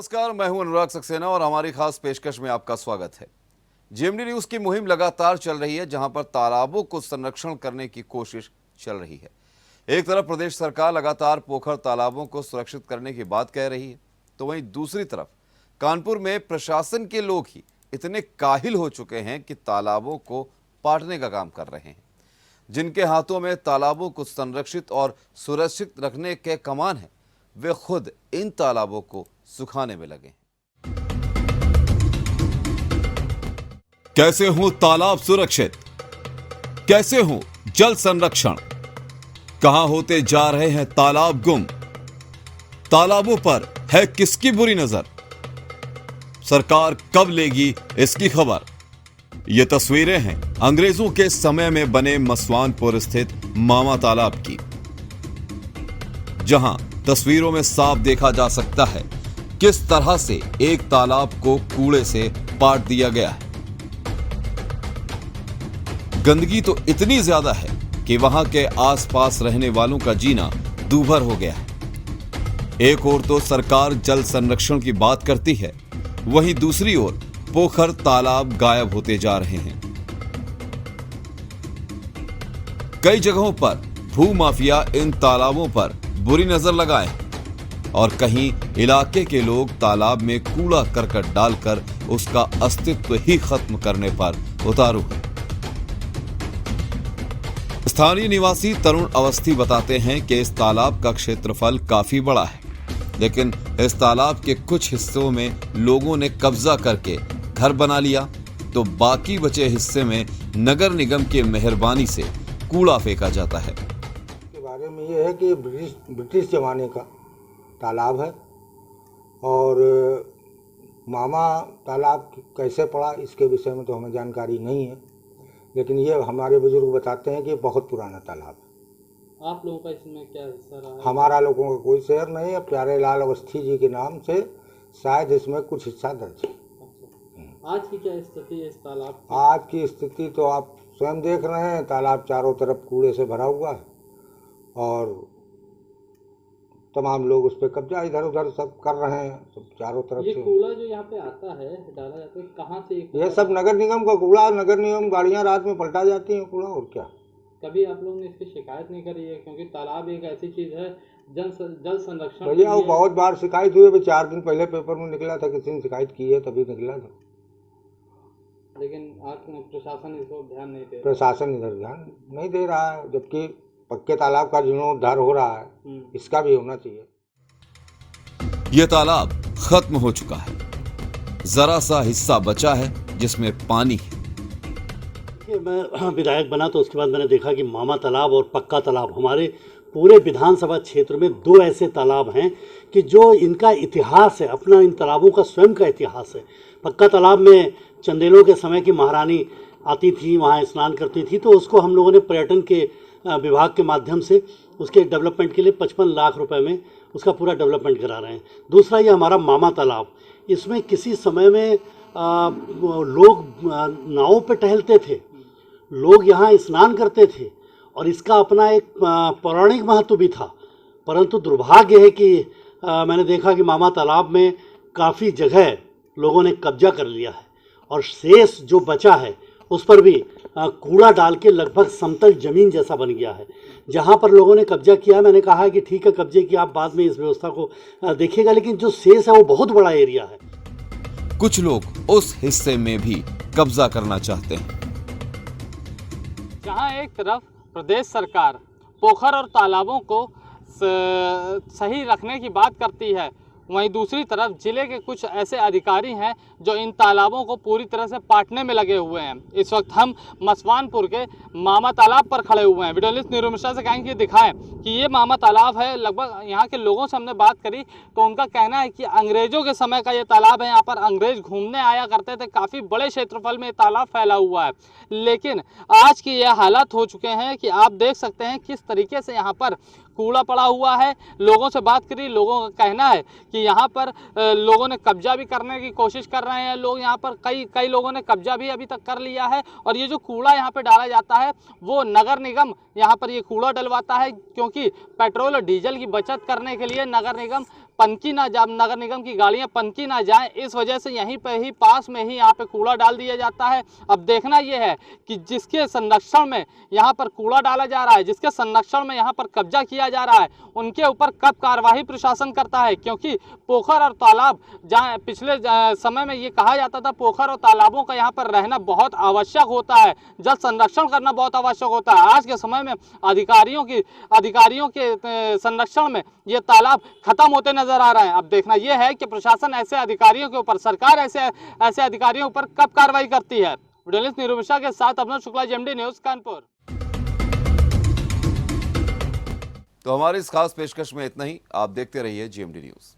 नमस्कार, मैं हूं अनुराग सक्सेना और हमारी खास पेशकश में आपका स्वागत है। जीएमडी न्यूज की मुहिम लगातार चल रही है, जहां पर तालाबों को संरक्षण करने की कोशिश चल रही है। एक तरफ प्रदेश सरकार लगातार पोखर तालाबों को सुरक्षित करने की बात कह रही है, तो वहीं दूसरी तरफ कानपुर में प्रशासन के लोग ही इतने काहिल हो चुके हैं कि तालाबों को पाटने का काम कर रहे हैं। जिनके हाथों में तालाबों को संरक्षित और सुरक्षित रखने के कमान है, वे खुद इन तालाबों को सुखाने में लगे। कैसे हो तालाब सुरक्षित, कैसे हो जल संरक्षण, कहां होते जा रहे हैं तालाब गुम, तालाबों पर है किसकी बुरी नजर, सरकार कब लेगी इसकी खबर। ये तस्वीरें हैं अंग्रेजों के समय में बने मसवानपुर स्थित मामा तालाब की, जहां तस्वीरों में साफ देखा जा सकता है किस तरह से एक तालाब को कूड़े से पाट दिया गया है। गंदगी तो इतनी ज्यादा है कि वहां के आसपास रहने वालों का जीना दूभर हो गया है। एक ओर तो सरकार जल संरक्षण की बात करती है, वहीं दूसरी ओर पोखर तालाब गायब होते जा रहे हैं। कई जगहों पर भूमाफिया इन तालाबों पर बुरी नजर लगाए और कहीं इलाके के लोग तालाब में कूड़ा करकट डालकर उसका अस्तित्व ही खत्म करने पर उतारू हैं। स्थानीय निवासी तरुण अवस्थी बताते हैं कि इस तालाब का क्षेत्रफल काफी बड़ा है, लेकिन इस तालाब के कुछ हिस्सों में लोगों ने कब्जा करके घर बना लिया, तो बाकी बचे हिस्से में नगर निगम की मेहरबानी से कूड़ा फेंका जाता है। के बारे में ये है कि ब्रिटिश जमाने का तालाब है और मामा तालाब कैसे पड़ा इसके विषय में तो हमें जानकारी नहीं है, लेकिन ये हमारे बुजुर्ग बताते हैं कि बहुत पुराना तालाब है। आप लोगों का इसमें क्या हिस्सा रहा है? हमारा लोगों का कोई शेयर नहीं है। प्यारे लाल अवस्थी जी के नाम से शायद इसमें कुछ हिस्सा दर्ज है। आज की क्या स्थिति है इस तालाब की? आज की स्थिति तो आप स्वयं देख रहे हैं, तालाब चारों तरफ कूड़े से भरा हुआ है और तमाम लोग उस पर कब्जा इधर उधर सब कर रहे हैं, सब चारों तरफ ये से। कूड़ा जो यहाँ पे आता है, डाला जाता है, कहाँ से ये सब नगर निगम का कूड़ा, नगर निगम गाड़ियां रात में पलटा जाती हैं कूड़ा, और क्या। कभी आप लोगों ने इसकी शिकायत नहीं करी है? क्योंकि तालाब एक ऐसी चीज है जल संरक्षण भैया वो बहुत बार शिकायत हुई है। 4 दिन पहले पेपर में निकला था, किसी ने शिकायत की है तभी निकला था, लेकिन आज प्रशासन इस ओर ध्यान नहीं दे रहा। प्रशासन इधर ध्यान नहीं दे रहा है, जबकि पक्के तालाब का जीर्णोद्धार हो रहा है, इसका भी होना चाहिए। यह तालाब खत्म हो चुका है, जरा सा हिस्सा बचा है जिसमें पानी है। मैं विधायक बना तो उसके बाद मैंने देखा कि मामा तालाब और पक्का तालाब हमारे पूरे विधानसभा क्षेत्र में 2 ऐसे तालाब हैं कि जो इनका इतिहास है, अपना इन तालाबों का स्वयं का इतिहास है। पक्का तालाब में चंदेलों के समय की महारानी आती थी, वहाँ स्नान करती थी, तो उसको हम लोगों ने पर्यटन के विभाग के माध्यम से उसके डेवलपमेंट के लिए 55 लाख रुपए में उसका पूरा डेवलपमेंट करा रहे हैं। दूसरा ये हमारा मामा तालाब, इसमें किसी समय में लोग नावों पे टहलते थे, लोग यहाँ स्नान करते थे और इसका अपना एक पौराणिक महत्व भी था। परंतु दुर्भाग्य है कि मैंने देखा कि मामा तालाब में काफ़ी जगह लोगों ने कब्जा कर लिया है और शेष जो बचा है उस पर भी कूड़ा डाल के लगभग समतल जमीन जैसा बन गया है। जहाँ पर लोगों ने कब्जा किया, मैंने कहा है कि ठीक है कब्जे की आप बाद में इस व्यवस्था को देखिएगा, लेकिन जो शेष है वो बहुत बड़ा एरिया है। कुछ लोग उस हिस्से में भी कब्जा करना चाहते हैं। जहाँ एक तरफ प्रदेश सरकार पोखर और तालाबों को सही रखने की बात करती है, वहीं दूसरी तरफ जिले के कुछ ऐसे अधिकारी हैं जो इन तालाबों को पूरी तरह से पाटने में लगे हुए हैं। इस वक्त हम मसवानपुर के मामा तालाब पर खड़े हुए हैं। वीडियो जर्नलिस्ट नीरू मिश्रा से कहेंगे दिखाएं कि ये मामा तालाब है। लगभग यहाँ के लोगों से हमने बात करी तो उनका कहना है कि अंग्रेजों के समय का ये तालाब है। यहाँ पर अंग्रेज घूमने आया करते थे, काफ़ी बड़े क्षेत्रफल में ये तालाब फैला हुआ है। लेकिन आज की ये हालत हो चुके हैं कि आप देख सकते हैं किस तरीके से यहाँ पर कूड़ा पड़ा हुआ है। लोगों से बात करी, लोगों का कहना है कि यहाँ पर लोगों ने कब्जा भी करने की कोशिश कर रहे हैं। लोग यहाँ पर कई लोगों ने कब्जा भी अभी तक कर लिया है और ये जो कूड़ा यहाँ पे डाला जाता है वो नगर निगम यहाँ पर ये कूड़ा डलवाता है, क्योंकि पेट्रोल और डीजल की बचत करने के लिए नगर निगम पनकी ना जा, नगर निगम की गाड़ियां पनकी ना जाएं, इस वजह से यहीं पे ही पास में ही यहाँ पे कूड़ा डाल दिया जाता है। अब देखना यह है कि जिसके संरक्षण में यहाँ पर कूड़ा डाला जा रहा है, जिसके संरक्षण में यहाँ पर कब्जा किया जा रहा है, उनके ऊपर कब कार्रवाई प्रशासन करता है। क्योंकि पोखर और तालाब, जहाँ पिछले समय में ये कहा जाता था पोखर और तालाबों का यहाँ पर रहना बहुत आवश्यक होता है, जल संरक्षण करना बहुत आवश्यक होता है। आज के समय में अधिकारियों के संरक्षण में ये तालाब खत्म होते नजर आ रहे हैं। अब देखना यह है कि प्रशासन ऐसे अधिकारियों के ऊपर, सरकार ऐसे अधिकारियों पर कब कार्रवाई करती है। वीडियो निरूपिशा के साथ अभिनव शुक्ला, जेएमडी न्यूज, कानपुर। तो हमारी इस खास पेशकश में इतना ही। आप देखते रहिए जेएमडी न्यूज।